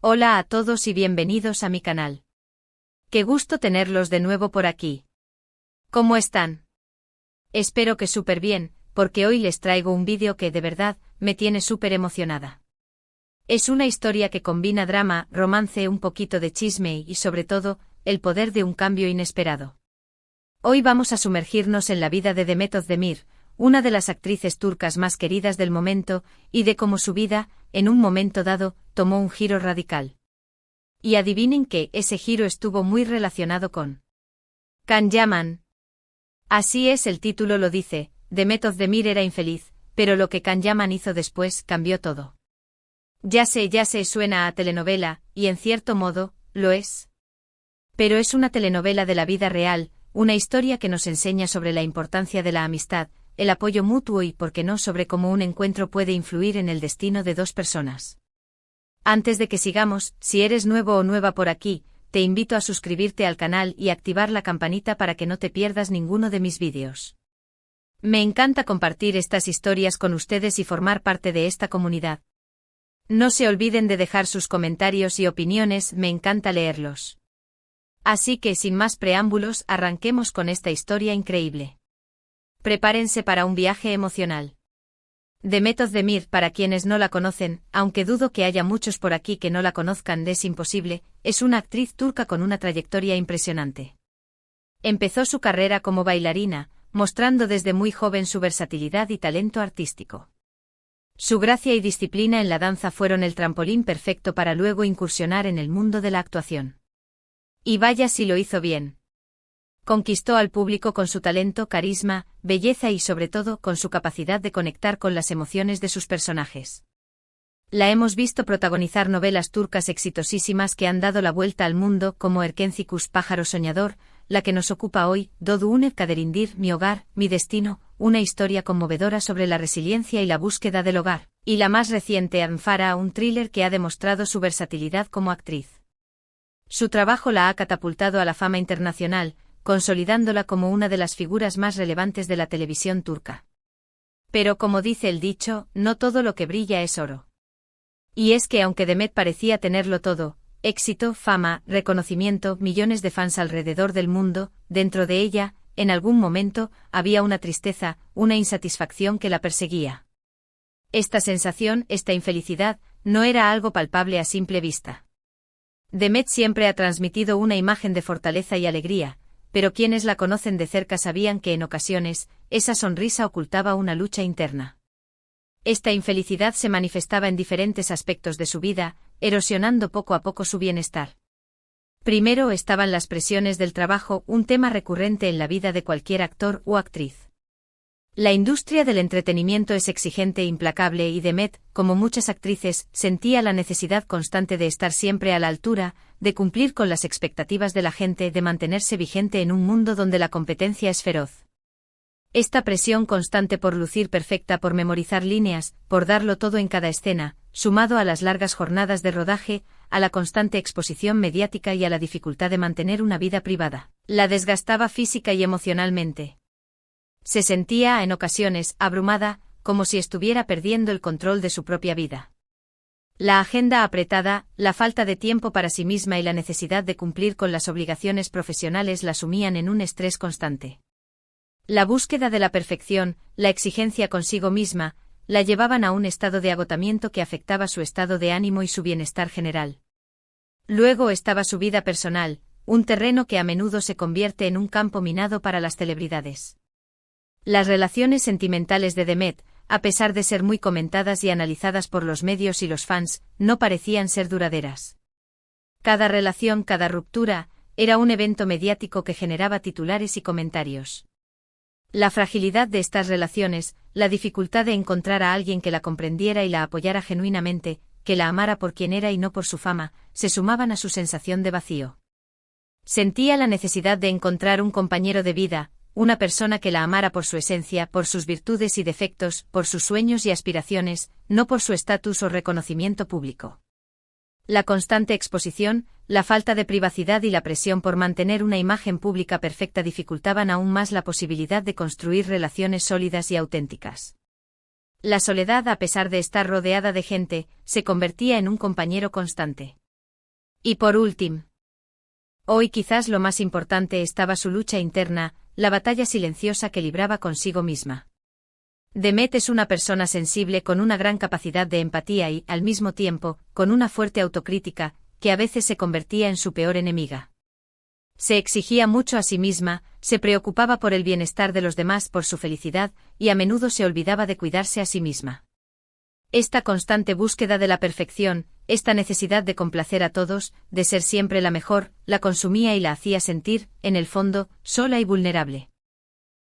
Hola a todos y bienvenidos a mi canal. Qué gusto tenerlos de nuevo por aquí. ¿Cómo están? Espero que súper bien, porque hoy les traigo un vídeo que de verdad me tiene súper emocionada. Es una historia que combina drama, romance, un poquito de chisme y sobre todo, el poder de un cambio inesperado. Hoy vamos a sumergirnos en la vida de Demet Özdemir, una de las actrices turcas más queridas del momento, y de cómo su vida, en un momento dado, tomó un giro radical. Y adivinen que ese giro estuvo muy relacionado con Can Yaman. Así es, el título lo dice, Demet Özdemir era infeliz, pero lo que Can Yaman hizo después cambió todo. Ya sé, suena a telenovela, y en cierto modo, lo es. Pero es una telenovela de la vida real, una historia que nos enseña sobre la importancia de la amistad, el apoyo mutuo y, por qué no, sobre cómo un encuentro puede influir en el destino de dos personas. Antes de que sigamos, si eres nuevo o nueva por aquí, te invito a suscribirte al canal y activar la campanita para que no te pierdas ninguno de mis vídeos. Me encanta compartir estas historias con ustedes y formar parte de esta comunidad. No se olviden de dejar sus comentarios y opiniones, me encanta leerlos. Así que sin más preámbulos, arranquemos con esta historia increíble. Prepárense para un viaje emocional. Demet Özdemir, para quienes no la conocen, aunque dudo que haya muchos por aquí que no la conozcan, es imposible, es una actriz turca con una trayectoria impresionante. Empezó su carrera como bailarina, mostrando desde muy joven su versatilidad y talento artístico. Su gracia y disciplina en la danza fueron el trampolín perfecto para luego incursionar en el mundo de la actuación. Y vaya si lo hizo bien. Conquistó al público con su talento, carisma, belleza y sobre todo con su capacidad de conectar con las emociones de sus personajes. La hemos visto protagonizar novelas turcas exitosísimas que han dado la vuelta al mundo, como Erkencikus, Pájaro Soñador, la que nos ocupa hoy, Doğduğun Kaderindir, Mi Hogar, Mi Destino, una historia conmovedora sobre la resiliencia y la búsqueda del hogar, y la más reciente, Anfara, un thriller que ha demostrado su versatilidad como actriz. Su trabajo la ha catapultado a la fama internacional, consolidándola como una de las figuras más relevantes de la televisión turca. Pero como dice el dicho, no todo lo que brilla es oro. Y es que aunque Demet parecía tenerlo todo, éxito, fama, reconocimiento, millones de fans alrededor del mundo, dentro de ella, en algún momento, había una tristeza, una insatisfacción que la perseguía. Esta sensación, esta infelicidad, no era algo palpable a simple vista. Demet siempre ha transmitido una imagen de fortaleza y alegría, pero quienes la conocen de cerca sabían que en ocasiones, esa sonrisa ocultaba una lucha interna. Esta infelicidad se manifestaba en diferentes aspectos de su vida, erosionando poco a poco su bienestar. Primero estaban las presiones del trabajo, un tema recurrente en la vida de cualquier actor o actriz. La industria del entretenimiento es exigente e implacable y Demet, como muchas actrices, sentía la necesidad constante de estar siempre a la altura, de cumplir con las expectativas de la gente, de mantenerse vigente en un mundo donde la competencia es feroz. Esta presión constante por lucir perfecta, por memorizar líneas, por darlo todo en cada escena, sumado a las largas jornadas de rodaje, a la constante exposición mediática y a la dificultad de mantener una vida privada, la desgastaba física y emocionalmente. Se sentía, en ocasiones, abrumada, como si estuviera perdiendo el control de su propia vida. La agenda apretada, la falta de tiempo para sí misma y la necesidad de cumplir con las obligaciones profesionales la sumían en un estrés constante. La búsqueda de la perfección, la exigencia consigo misma, la llevaban a un estado de agotamiento que afectaba su estado de ánimo y su bienestar general. Luego estaba su vida personal, un terreno que a menudo se convierte en un campo minado para las celebridades. Las relaciones sentimentales de Demet, a pesar de ser muy comentadas y analizadas por los medios y los fans, no parecían ser duraderas. Cada relación, cada ruptura, era un evento mediático que generaba titulares y comentarios. La fragilidad de estas relaciones, la dificultad de encontrar a alguien que la comprendiera y la apoyara genuinamente, que la amara por quien era y no por su fama, se sumaban a su sensación de vacío. Sentía la necesidad de encontrar un compañero de vida, una persona que la amara por su esencia, por sus virtudes y defectos, por sus sueños y aspiraciones, no por su estatus o reconocimiento público. La constante exposición, la falta de privacidad y la presión por mantener una imagen pública perfecta dificultaban aún más la posibilidad de construir relaciones sólidas y auténticas. La soledad, a pesar de estar rodeada de gente, se convertía en un compañero constante. Y por último, hoy quizás lo más importante estaba su lucha interna, la batalla silenciosa que libraba consigo misma. Demet es una persona sensible con una gran capacidad de empatía y, al mismo tiempo, con una fuerte autocrítica, que a veces se convertía en su peor enemiga. Se exigía mucho a sí misma, se preocupaba por el bienestar de los demás, por su felicidad, y a menudo se olvidaba de cuidarse a sí misma. Esta constante búsqueda de la perfección, esta necesidad de complacer a todos, de ser siempre la mejor, la consumía y la hacía sentir, en el fondo, sola y vulnerable.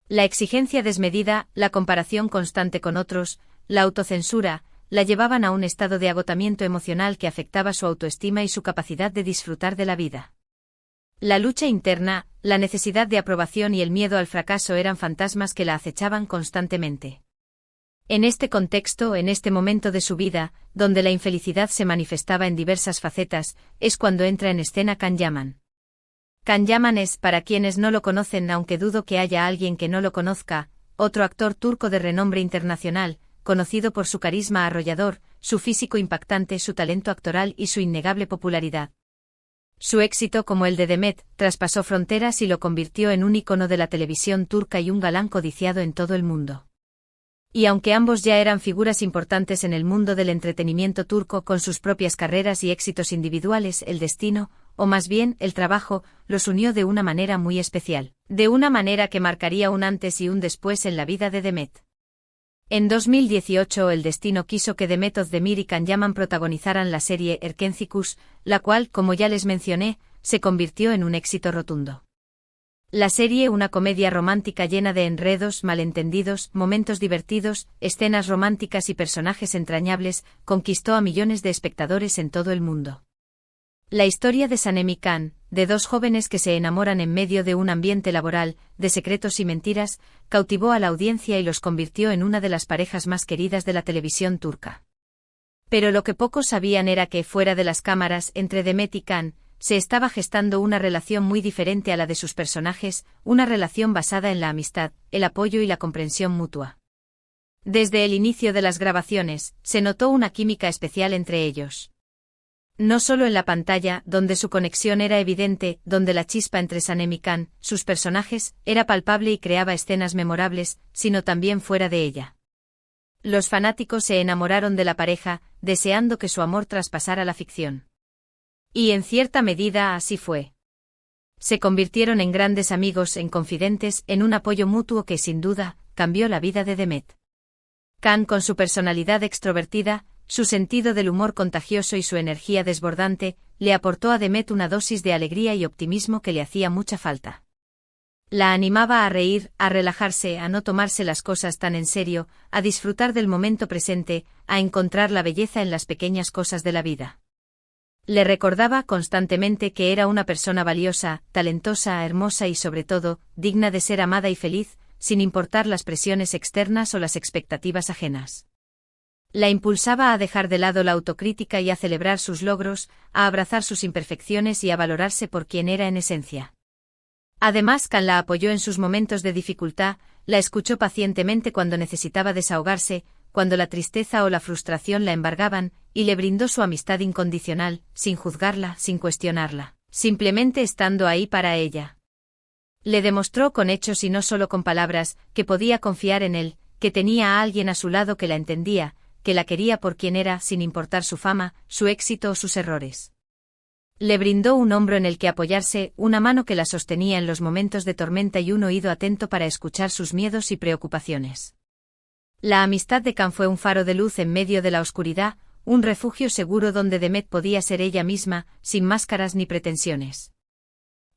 La exigencia desmedida, la comparación constante con otros, la autocensura, la llevaban a un estado de agotamiento emocional que afectaba su autoestima y su capacidad de disfrutar de la vida. La lucha interna, la necesidad de aprobación y el miedo al fracaso eran fantasmas que la acechaban constantemente. En este contexto, en este momento de su vida, donde la infelicidad se manifestaba en diversas facetas, es cuando entra en escena Can Yaman. Can Yaman es, para quienes no lo conocen, aunque dudo que haya alguien que no lo conozca, otro actor turco de renombre internacional, conocido por su carisma arrollador, su físico impactante, su talento actoral y su innegable popularidad. Su éxito como el de Demet traspasó fronteras y lo convirtió en un ícono de la televisión turca y un galán codiciado en todo el mundo. Y aunque ambos ya eran figuras importantes en el mundo del entretenimiento turco con sus propias carreras y éxitos individuales, el destino, o más bien el trabajo, los unió de una manera muy especial, de una manera que marcaría un antes y un después en la vida de Demet. En 2018 el destino quiso que Demet Özdemir y Can Yaman protagonizaran la serie Erkencikus, la cual, como ya les mencioné, se convirtió en un éxito rotundo. La serie, una comedia romántica llena de enredos, malentendidos, momentos divertidos, escenas románticas y personajes entrañables, conquistó a millones de espectadores en todo el mundo. La historia de Sanem y Can, de dos jóvenes que se enamoran en medio de un ambiente laboral, de secretos y mentiras, cautivó a la audiencia y los convirtió en una de las parejas más queridas de la televisión turca. Pero lo que pocos sabían era que, fuera de las cámaras, entre Demet y Can, se estaba gestando una relación muy diferente a la de sus personajes, una relación basada en la amistad, el apoyo y la comprensión mutua. Desde el inicio de las grabaciones, se notó una química especial entre ellos. No solo en la pantalla, donde su conexión era evidente, donde la chispa entre Sanem y Can, sus personajes, era palpable y creaba escenas memorables, sino también fuera de ella. Los fanáticos se enamoraron de la pareja, deseando que su amor traspasara la ficción. Y en cierta medida así fue. Se convirtieron en grandes amigos, en confidentes, en un apoyo mutuo que sin duda, cambió la vida de Demet. Can, con su personalidad extrovertida, su sentido del humor contagioso y su energía desbordante, le aportó a Demet una dosis de alegría y optimismo que le hacía mucha falta. La animaba a reír, a relajarse, a no tomarse las cosas tan en serio, a disfrutar del momento presente, a encontrar la belleza en las pequeñas cosas de la vida. Le recordaba constantemente que era una persona valiosa, talentosa, hermosa y sobre todo, digna de ser amada y feliz, sin importar las presiones externas o las expectativas ajenas. La impulsaba a dejar de lado la autocrítica y a celebrar sus logros, a abrazar sus imperfecciones y a valorarse por quien era en esencia. Además, Can la apoyó en sus momentos de dificultad, la escuchó pacientemente cuando necesitaba desahogarse, cuando la tristeza o la frustración la embargaban, y le brindó su amistad incondicional, sin juzgarla, sin cuestionarla, simplemente estando ahí para ella. Le demostró con hechos y no solo con palabras, que podía confiar en él, que tenía a alguien a su lado que la entendía, que la quería por quien era, sin importar su fama, su éxito o sus errores. Le brindó un hombro en el que apoyarse, una mano que la sostenía en los momentos de tormenta y un oído atento para escuchar sus miedos y preocupaciones. La amistad de Can fue un faro de luz en medio de la oscuridad, un refugio seguro donde Demet podía ser ella misma, sin máscaras ni pretensiones.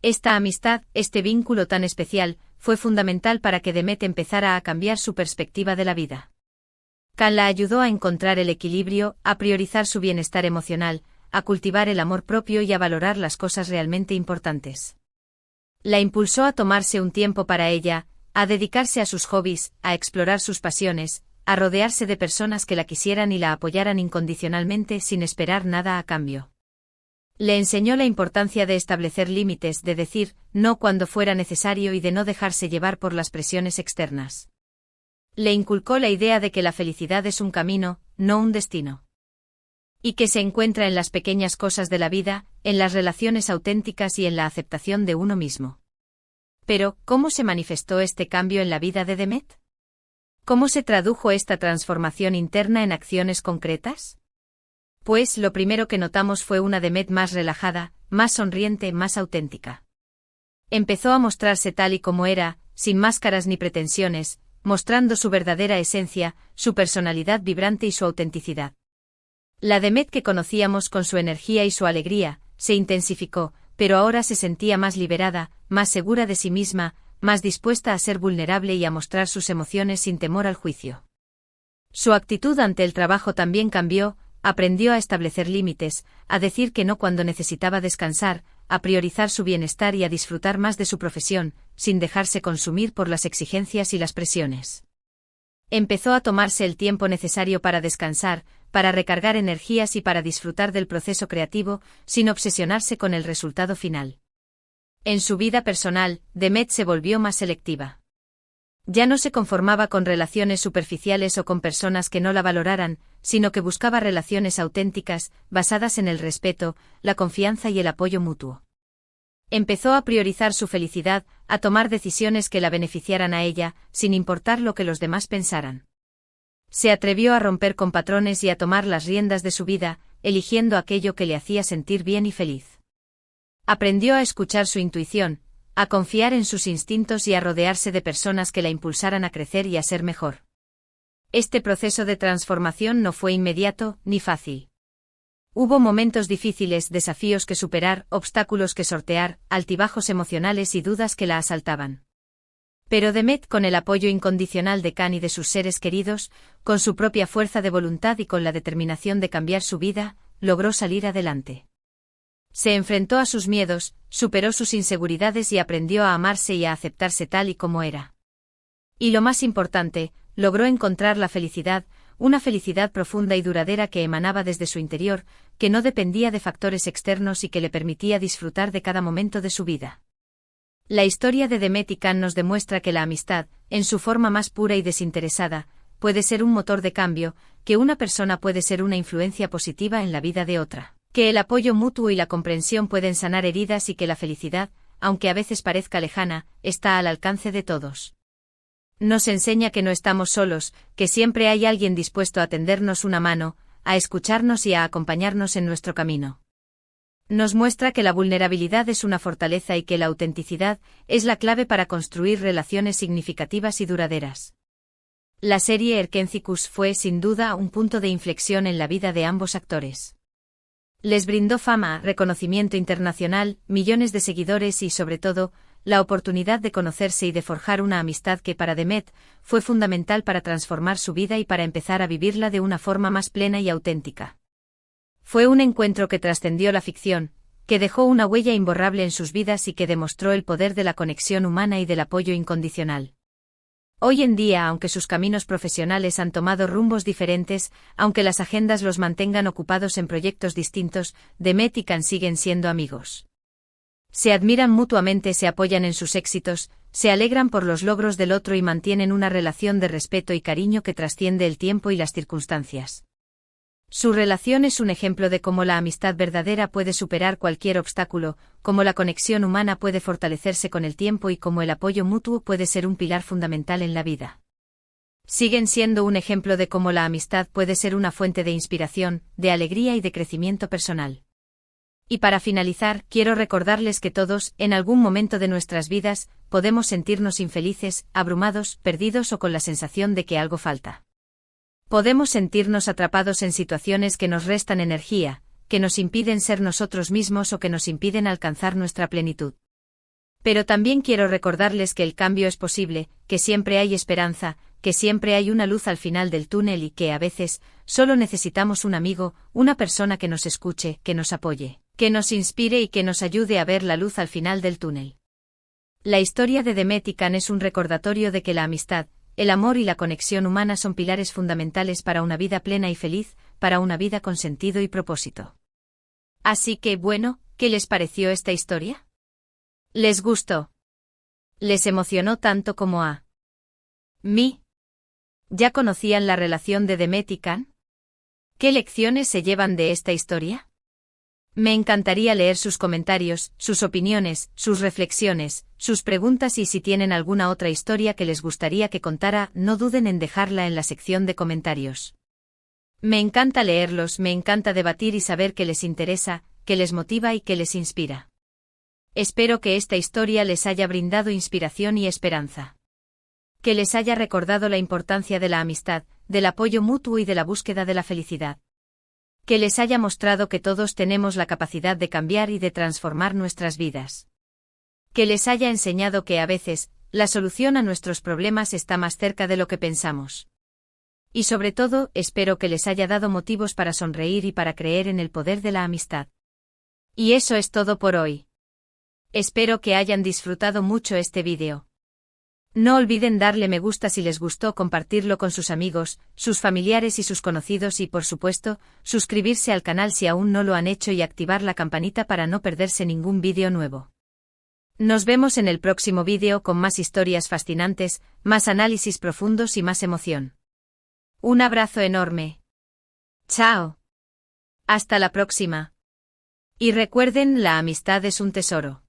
Esta amistad, este vínculo tan especial, fue fundamental para que Demet empezara a cambiar su perspectiva de la vida. Can la ayudó a encontrar el equilibrio, a priorizar su bienestar emocional, a cultivar el amor propio y a valorar las cosas realmente importantes. La impulsó a tomarse un tiempo para ella, a dedicarse a sus hobbies, a explorar sus pasiones, a rodearse de personas que la quisieran y la apoyaran incondicionalmente sin esperar nada a cambio. Le enseñó la importancia de establecer límites, de decir no cuando fuera necesario y de no dejarse llevar por las presiones externas. Le inculcó la idea de que la felicidad es un camino, no un destino. Y que se encuentra en las pequeñas cosas de la vida, en las relaciones auténticas y en la aceptación de uno mismo. Pero, ¿cómo se manifestó este cambio en la vida de Demet? ¿Cómo se tradujo esta transformación interna en acciones concretas? Pues lo primero que notamos fue una Demet más relajada, más sonriente, más auténtica. Empezó a mostrarse tal y como era, sin máscaras ni pretensiones, mostrando su verdadera esencia, su personalidad vibrante y su autenticidad. La Demet que conocíamos con su energía y su alegría, se intensificó, pero ahora se sentía más liberada, más segura de sí misma, más dispuesta a ser vulnerable y a mostrar sus emociones sin temor al juicio. Su actitud ante el trabajo también cambió, aprendió a establecer límites, a decir que no cuando necesitaba descansar, a priorizar su bienestar y a disfrutar más de su profesión, sin dejarse consumir por las exigencias y las presiones. Empezó a tomarse el tiempo necesario para descansar, para recargar energías y para disfrutar del proceso creativo, sin obsesionarse con el resultado final. En su vida personal, Demet se volvió más selectiva. Ya no se conformaba con relaciones superficiales o con personas que no la valoraran, sino que buscaba relaciones auténticas, basadas en el respeto, la confianza y el apoyo mutuo. Empezó a priorizar su felicidad, a tomar decisiones que la beneficiaran a ella, sin importar lo que los demás pensaran. Se atrevió a romper con patrones y a tomar las riendas de su vida, eligiendo aquello que le hacía sentir bien y feliz. Aprendió a escuchar su intuición, a confiar en sus instintos y a rodearse de personas que la impulsaran a crecer y a ser mejor. Este proceso de transformación no fue inmediato ni fácil. Hubo momentos difíciles, desafíos que superar, obstáculos que sortear, altibajos emocionales y dudas que la asaltaban. Pero Demet, con el apoyo incondicional de Can y de sus seres queridos, con su propia fuerza de voluntad y con la determinación de cambiar su vida, logró salir adelante. Se enfrentó a sus miedos, superó sus inseguridades y aprendió a amarse y a aceptarse tal y como era. Y lo más importante, logró encontrar la felicidad, una felicidad profunda y duradera que emanaba desde su interior, que no dependía de factores externos y que le permitía disfrutar de cada momento de su vida. La historia de Demet y Can nos demuestra que la amistad, en su forma más pura y desinteresada, puede ser un motor de cambio, que una persona puede ser una influencia positiva en la vida de otra, que el apoyo mutuo y la comprensión pueden sanar heridas y que la felicidad, aunque a veces parezca lejana, está al alcance de todos. Nos enseña que no estamos solos, que siempre hay alguien dispuesto a tendernos una mano, a escucharnos y a acompañarnos en nuestro camino. Nos muestra que la vulnerabilidad es una fortaleza y que la autenticidad es la clave para construir relaciones significativas y duraderas. La serie Erkentzikos fue, sin duda, un punto de inflexión en la vida de ambos actores. Les brindó fama, reconocimiento internacional, millones de seguidores y, sobre todo, la oportunidad de conocerse y de forjar una amistad que para Demet fue fundamental para transformar su vida y para empezar a vivirla de una forma más plena y auténtica. Fue un encuentro que trascendió la ficción, que dejó una huella imborrable en sus vidas y que demostró el poder de la conexión humana y del apoyo incondicional. Hoy en día, aunque sus caminos profesionales han tomado rumbos diferentes, aunque las agendas los mantengan ocupados en proyectos distintos, Demet y Can siguen siendo amigos. Se admiran mutuamente, se apoyan en sus éxitos, se alegran por los logros del otro y mantienen una relación de respeto y cariño que trasciende el tiempo y las circunstancias. Su relación es un ejemplo de cómo la amistad verdadera puede superar cualquier obstáculo, cómo la conexión humana puede fortalecerse con el tiempo y cómo el apoyo mutuo puede ser un pilar fundamental en la vida. Siguen siendo un ejemplo de cómo la amistad puede ser una fuente de inspiración, de alegría y de crecimiento personal. Y para finalizar, quiero recordarles que todos, en algún momento de nuestras vidas, podemos sentirnos infelices, abrumados, perdidos o con la sensación de que algo falta. Podemos sentirnos atrapados en situaciones que nos restan energía, que nos impiden ser nosotros mismos o que nos impiden alcanzar nuestra plenitud. Pero también quiero recordarles que el cambio es posible, que siempre hay esperanza, que siempre hay una luz al final del túnel y que a veces solo necesitamos un amigo, una persona que nos escuche, que nos apoye, que nos inspire y que nos ayude a ver la luz al final del túnel. La historia de Demet y Can es un recordatorio de que la amistad, el amor y la conexión humana son pilares fundamentales para una vida plena y feliz, para una vida con sentido y propósito. Así que, bueno, ¿qué les pareció esta historia? ¿Les gustó? ¿Les emocionó tanto como a mí? ¿Ya conocían la relación de Demet y Can? ¿Qué lecciones se llevan de esta historia? Me encantaría leer sus comentarios, sus opiniones, sus reflexiones, sus preguntas y si tienen alguna otra historia que les gustaría que contara, no duden en dejarla en la sección de comentarios. Me encanta leerlos, me encanta debatir y saber que les interesa, que les motiva y que les inspira. Espero que esta historia les haya brindado inspiración y esperanza. Que les haya recordado la importancia de la amistad, del apoyo mutuo y de la búsqueda de la felicidad. Que les haya mostrado que todos tenemos la capacidad de cambiar y de transformar nuestras vidas. Que les haya enseñado que a veces, la solución a nuestros problemas está más cerca de lo que pensamos. Y sobre todo, espero que les haya dado motivos para sonreír y para creer en el poder de la amistad. Y eso es todo por hoy. Espero que hayan disfrutado mucho este vídeo. No olviden darle me gusta si les gustó, compartirlo con sus amigos, sus familiares y sus conocidos y por supuesto, suscribirse al canal si aún no lo han hecho y activar la campanita para no perderse ningún vídeo nuevo. Nos vemos en el próximo vídeo con más historias fascinantes, más análisis profundos y más emoción. Un abrazo enorme. Chao. Hasta la próxima. Y recuerden, la amistad es un tesoro.